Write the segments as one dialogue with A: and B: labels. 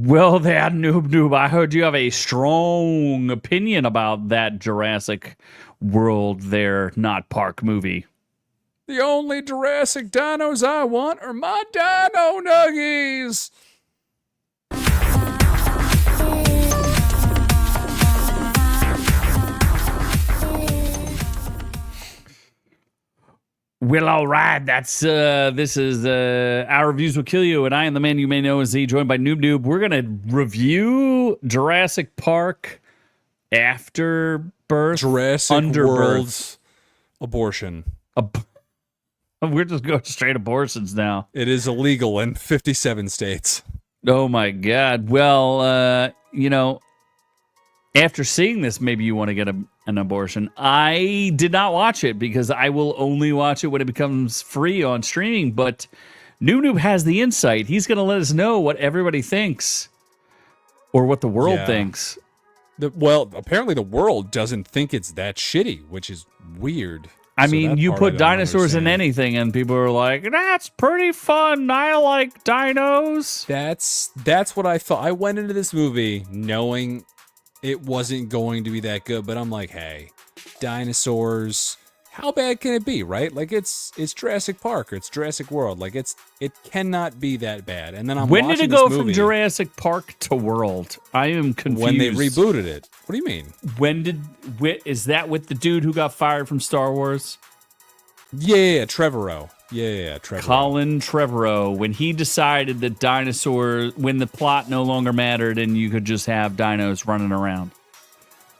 A: Well, there, noob. I heard you have a strong opinion about that Jurassic World there, not park movie.
B: The only Jurassic dinos I want are my dino nuggies.
A: Well, all right. This is Our Reviews Will Kill You, and I am the man you may know as Z, joined by Noob. We're gonna review Jurassic Park Afterbirth,
B: Jurassic
A: Underbirth.
B: World's abortion.
A: We're just going straight abortions now.
B: It is illegal in 57 states.
A: Oh my God. Well, after seeing this, maybe you want to get an abortion. I did not watch it because I will only watch it when it becomes free on streaming. But Noob has the insight. He's going to let us know what everybody thinks or what the world thinks.
B: Well, apparently the world doesn't think it's that shitty, which is weird.
A: I mean, you put dinosaurs in anything, and people are like, "That's pretty fun. I like dinos."
B: That's what I thought. I went into this movie knowing it wasn't going to be that good, but I'm like, hey, dinosaurs. How bad can it be, right? Like it's Jurassic Park or it's Jurassic World. Like it cannot be that bad. And then
A: when did it go from Jurassic Park to World? I am confused.
B: When they rebooted it. What do you mean?
A: Is that with the dude who got fired from Star Wars?
B: Yeah, Trevorrow. Yeah, Trevorrow.
A: Colin Trevorrow. When he decided that dinosaurs, when the plot no longer mattered and you could just have dinos running around.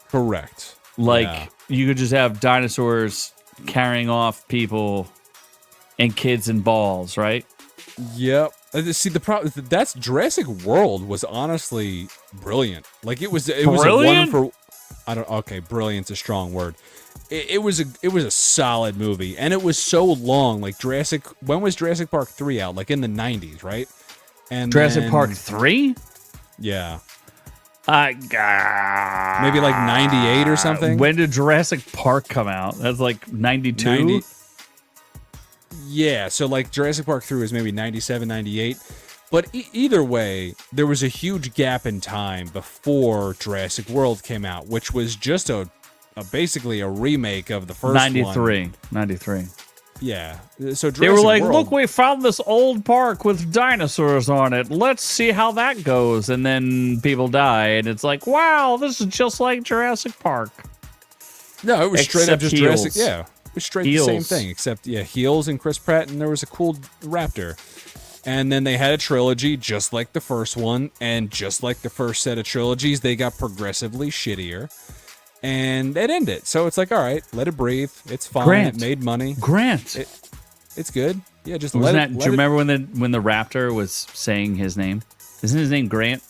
B: Correct.
A: You could just have dinosaurs carrying off people and kids and balls, right?
B: Yep. See, the problem that's Jurassic World was honestly brilliant. Like it was a one for. Brilliant's a strong word. It was a solid movie, and it was so long. Like when was Jurassic Park 3 out? Like in the 90s, right? And
A: Jurassic Park 3?
B: Yeah.
A: Maybe
B: like 98 or something.
A: When did Jurassic Park come out? That's like 92?
B: Yeah, so like Jurassic Park 3 was maybe 97, 98. But either way, there was a huge gap in time before Jurassic World came out, which was just basically a remake of the first
A: 93.
B: one.
A: 93.
B: Yeah. So
A: they were like,
B: World,
A: look, we found this old park with dinosaurs on it. Let's see how that goes. And then people die, and it's like, wow, this is just like Jurassic Park.
B: No, it was straight up just
A: heels.
B: Jurassic. Yeah, it was straight the same thing, except heels and Chris Pratt, and there was a cool raptor. And then they had a trilogy just like the first one, and just like the first set of trilogies, they got progressively shittier. And it ended. So it's like, all right, let it breathe. It's fine.
A: Grant.
B: It made money.
A: Grant.
B: It's good. Yeah, just
A: do you remember when the raptor was saying his name? Isn't his name Grant?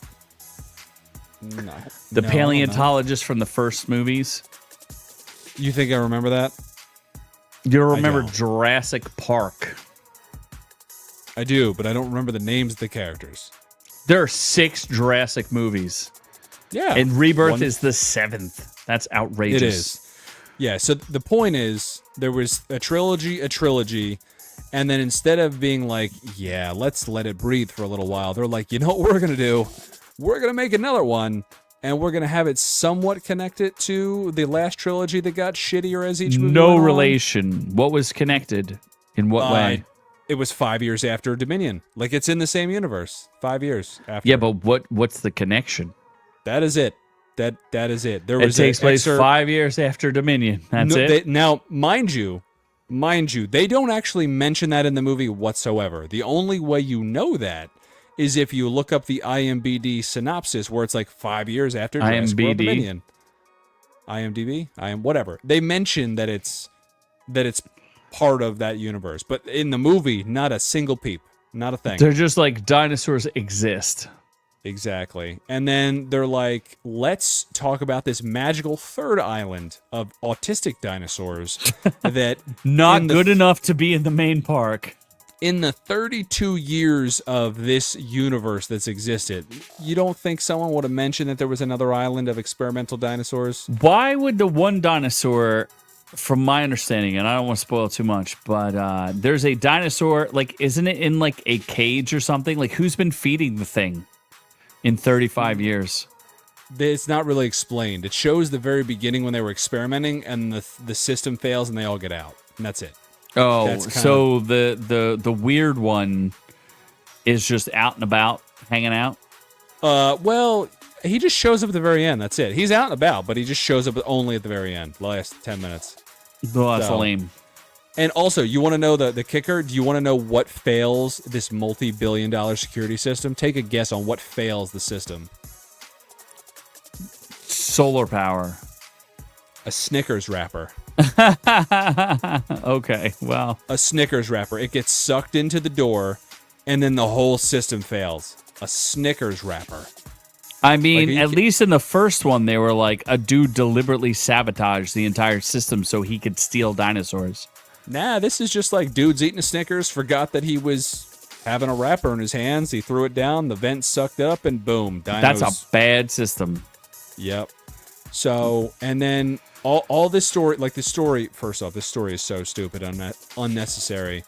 B: No.
A: The paleontologist from the first movies.
B: You think I remember that?
A: You remember Jurassic Park?
B: I do, but I don't remember the names of the characters.
A: There are 6 Jurassic movies.
B: Yeah.
A: And Rebirth is the 7th. That's outrageous.
B: It is. Yeah, so the point is, there was a trilogy, and then instead of being like, yeah, let's let it breathe for a little while, they're like, you know what we're going to do? We're going to make another one, and we're going to have it somewhat connected to the last trilogy that got shittier as each movie
A: No
B: went
A: relation. On. What was connected? In what way?
B: It was 5 years after Dominion. Like, it's in the same universe. 5 years after.
A: Yeah, but what's the connection?
B: That is it. That is it.
A: It takes place 5 years after Dominion. That's it.
B: Now, mind you, they don't actually mention that in the movie whatsoever. The only way you know that is if you look up the IMDb synopsis, where it's like 5 years after Jurassic World Dominion. IMDb, whatever. They mention that it's part of that universe, but in the movie, not a single peep, not a thing.
A: They're just like dinosaurs exist.
B: Exactly. And then they're like, let's talk about this magical third island of autistic dinosaurs that
A: not good enough to be in the main park.
B: In the 32 years of this universe that's existed, you don't think someone would have mentioned that there was another island of experimental dinosaurs?
A: Why would the one dinosaur, from my understanding, and I don't want to spoil too much, but there's a dinosaur, like, isn't it in like a cage or something? Like, who's been feeding the thing? in 35 years.
B: It's not really explained. It shows the very beginning when they were experimenting, and the system fails, and they all get out, and that's it.
A: Oh, so the weird one is just out and about, hanging out.
B: Well, he just shows up at the very end. That's it. He's out and about, but he just shows up only at the very end, last 10 minutes.
A: Oh, that's lame.
B: And also, you want to know the kicker? Do you want to know what fails this multi-billion-dollar security system? Take a guess on what fails the system.
A: Solar power.
B: A Snickers wrapper.
A: Okay, well.
B: A Snickers wrapper. It gets sucked into the door, and then the whole system fails. A Snickers wrapper.
A: I mean, at least in the first one, they were like, a dude deliberately sabotaged the entire system so he could steal dinosaurs.
B: Nah, this is just like dude's eating a Snickers, forgot that he was having a wrapper in his hands. He threw it down, the vent sucked up, and boom, dinos.
A: That's a bad system.
B: Yep. So, and then all this story, like the story, first off, this story is so stupid, unnecessary.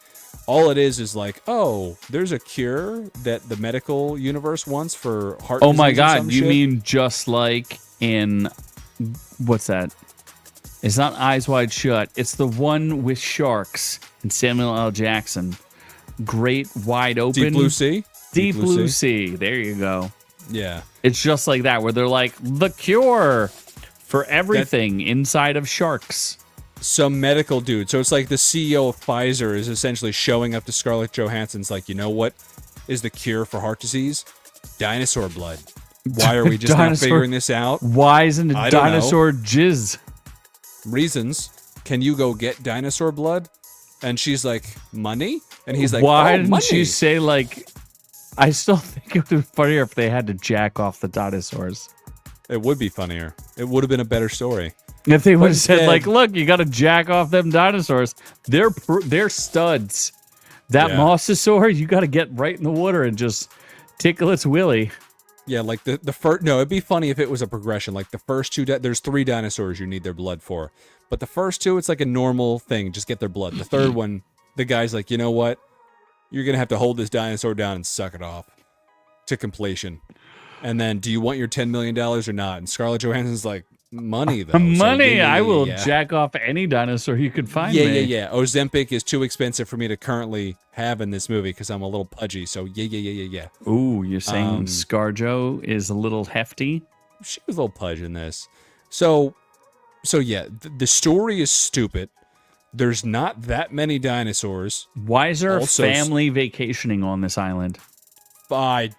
B: All it is like, oh, there's a cure that the medical universe wants for heart disease.
A: Oh my God, you mean just like in, what's that? It's not Eyes Wide Shut. It's the one with sharks and Samuel L. Jackson. Great Wide Open.
B: Deep Blue Sea?
A: Deep Blue Sea. There you go.
B: Yeah.
A: It's just like that, where they're like, the cure for everything inside of sharks.
B: Some medical dude. So it's like the CEO of Pfizer is essentially showing up to Scarlett Johansson's like, you know what is the cure for heart disease? Dinosaur blood. Why are we just not figuring this out?
A: Why isn't it dinosaur jizz?
B: Reasons. Can you go get dinosaur blood? And she's like, money? And he's like,
A: why
B: didn't
A: she say like, I still think it would be funnier if they had to jack off the dinosaurs.
B: It would be funnier. It would have been a better story.
A: If they would have said like, look, you got to jack off them dinosaurs. They're studs. That mosasaur, you got to get right in the water and just tickle its willy.
B: Yeah, like the first. No, it'd be funny if it was a progression. Like the first two, there's 3 dinosaurs you need their blood for, but the first 2, it's like a normal thing. Just get their blood. The third one, the guy's like, you know what? You're gonna have to hold this dinosaur down and suck it off to completion. And then, do you want your $10 million or not? And Scarlett Johansson's like, money though.
A: Money. So, I will jack off any dinosaur you could find.
B: Yeah. Ozempic is too expensive for me to currently have in this movie because I'm a little pudgy. So yeah.
A: Ooh, you're saying ScarJo is a little hefty?
B: She was a little pudge in this. So yeah, the story is stupid. There's not that many dinosaurs.
A: Why is there a family vacationing on this island?
B: I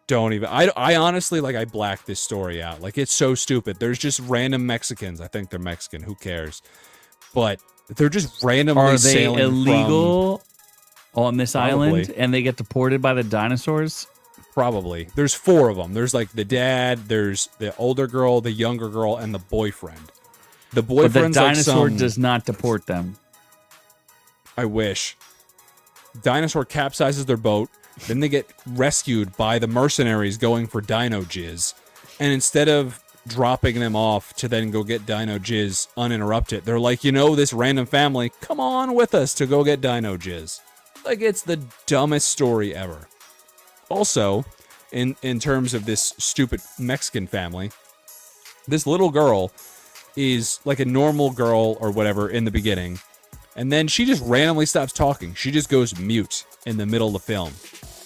B: don't even. I honestly, like, I blacked this story out. Like, it's so stupid. There's just random Mexicans. I think they're Mexican. Who cares? But they're just randomly sailing.
A: Are they illegal on this island and they get deported by the dinosaurs?
B: Probably. There's 4 of them. There's like the dad, there's the older girl, the younger girl, and the boyfriend. The boyfriend's
A: but the dinosaur does not deport them.
B: I wish. Dinosaur capsizes their boat. Then they get rescued by the mercenaries going for dino jizz. And instead of dropping them off to then go get dino jizz uninterrupted, they're like, this random family, come on with us to go get dino jizz. Like, it's the dumbest story ever. Also, in terms of this stupid Mexican family, this little girl is like a normal girl or whatever in the beginning. And then she just randomly stops talking. She just goes mute in the middle of the film.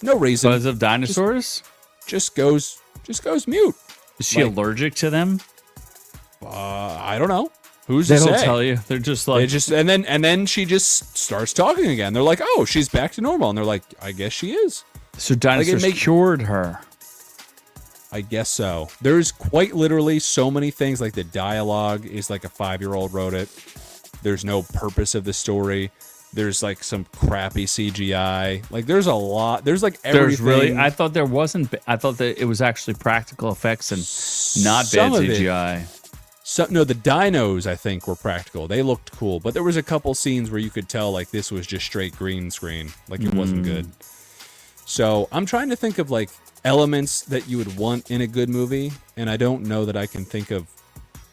B: No reason.
A: Because of dinosaurs?
B: Just goes mute.
A: Is she allergic to them?
B: I don't know. Who's to say?
A: They don't tell you. They're just like
B: and then she just starts talking again. They're like, "Oh, she's back to normal." And they're like, "I guess she is."
A: So dinosaurs cured her.
B: I guess so. There's quite literally so many things. Like the dialogue is like a 5-year-old wrote it. There's no purpose of the story. There's like some crappy CGI. Like there's a lot. There's like everything.
A: There's really. I thought there wasn't. I thought that it was actually practical effects and not bad CGI.
B: No, the dinos I think were practical. They looked cool, but there was a couple scenes where you could tell like this was just straight green screen. Like it wasn't good. So I'm trying to think of like elements that you would want in a good movie, and I don't know that I can think of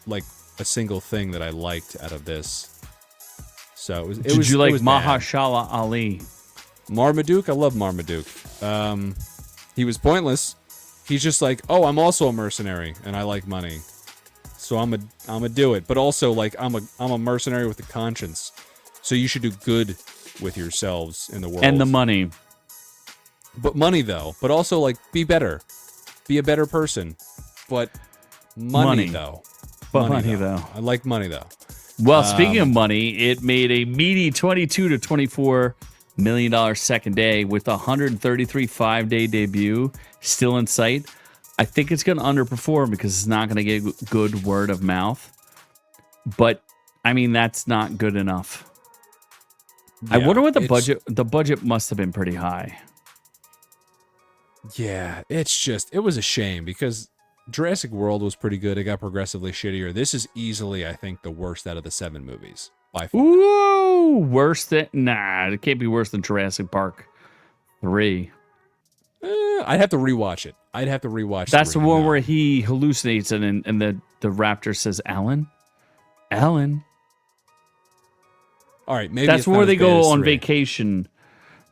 B: like a single thing that I liked out of this. So
A: Did you like Mahershala Ali?
B: Marmaduke? I love Marmaduke. He was pointless. He's just like, oh, I'm also a mercenary and I like money, so I'm a do it. But also, like, I'm a mercenary with a conscience, so you should do good with yourselves in the world
A: and the money.
B: But money though. But also, like, be better, be a better person. But money though.
A: But money though.
B: I like money though.
A: Well, speaking of money, it made a meaty $22 to $24 million second day with a 133 5-day debut still in sight. I think it's going to underperform because it's not going to get good word of mouth. But I mean, that's not good enough. Yeah, I wonder what the budget must have been pretty high.
B: Yeah, it was a shame because Jurassic World was pretty good. It got progressively shittier. This is easily, I think, the worst out of the 7 movies by far.
A: Ooh, worse than it can't be worse than Jurassic Park 3.
B: I'd have to rewatch it.
A: That's the one where he hallucinates and the raptor says, "Alan."
B: All right, maybe
A: that's where they go on vacation.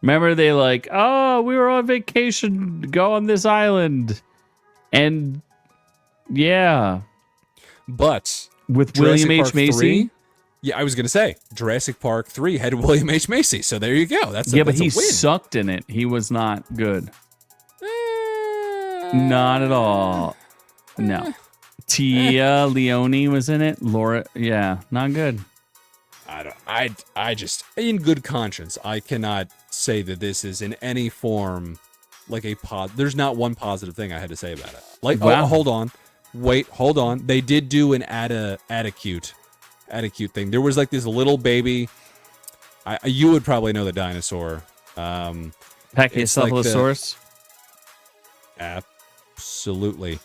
A: Remember, they like, oh, we were on vacation, go on this island, and yeah,
B: but
A: with
B: Jurassic
A: William
B: Park
A: H. Macy.
B: 3, yeah, I was gonna say Jurassic Park 3 had William H. Macy, so there you go. But
A: he sucked in it. He was not good. Not at all. No. Tia Leone was in it. Laura, yeah, not good.
B: I just, in good conscience, I cannot say that this is in any form like there's not one positive thing I had to say about it. Like, wow. Oh, hold on. They did do an attacute thing. There was like this little baby. You would probably know the dinosaur.
A: Pachycephalosaurus.
B: Absolutely.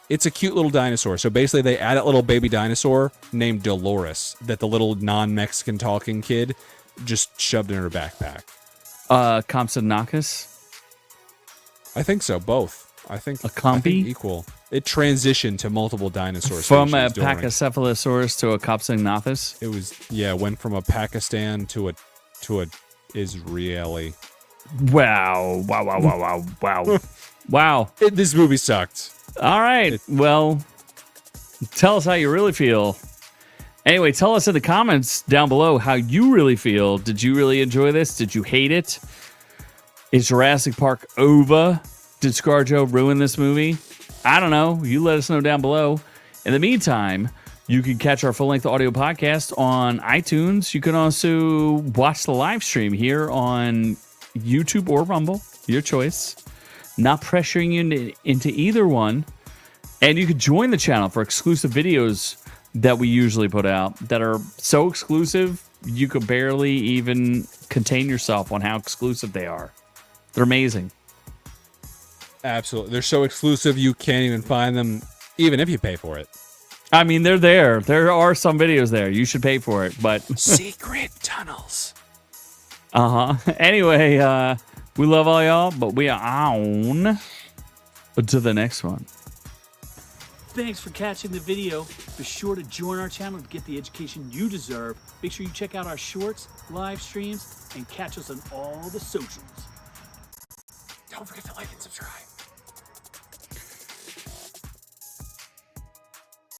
B: It's a cute little dinosaur. So basically they add a little baby dinosaur named Dolores that the little non-Mexican talking kid just shoved in her backpack.
A: Compsognathus?
B: I think so, both. I think equal. It transitioned to multiple dinosaurs.
A: From a Pachycephalosaurus to a Compsognathus?
B: It was, went from a Pakistan to a Israeli.
A: Wow. Wow.
B: This movie sucked.
A: All right. Well, tell us how you really feel. Anyway, tell us in the comments down below how you really feel. Did you really enjoy this? Did you hate it? Is Jurassic Park over? Did ScarJo ruin this movie? I don't know. You let us know down below. In the meantime, you can catch our full-length audio podcast on iTunes. You can also watch the live stream here on YouTube or Rumble, your choice. Not pressuring you into either one. And you can join the channel for exclusive videos that we usually put out that are so exclusive, you could barely even contain yourself on how exclusive they are. They're amazing.
B: Absolutely. They're so exclusive, you can't even find them, even if you pay for it.
A: I mean, they're there. There are some videos there. You should pay for it, but...
B: Secret tunnels.
A: Anyway, we love all y'all, but we are on to the next one.
C: Thanks for catching the video. Be sure to join our channel to get the education you deserve. Make sure you check out our shorts, live streams, and catch us on all the socials.
B: Don't forget to like and subscribe.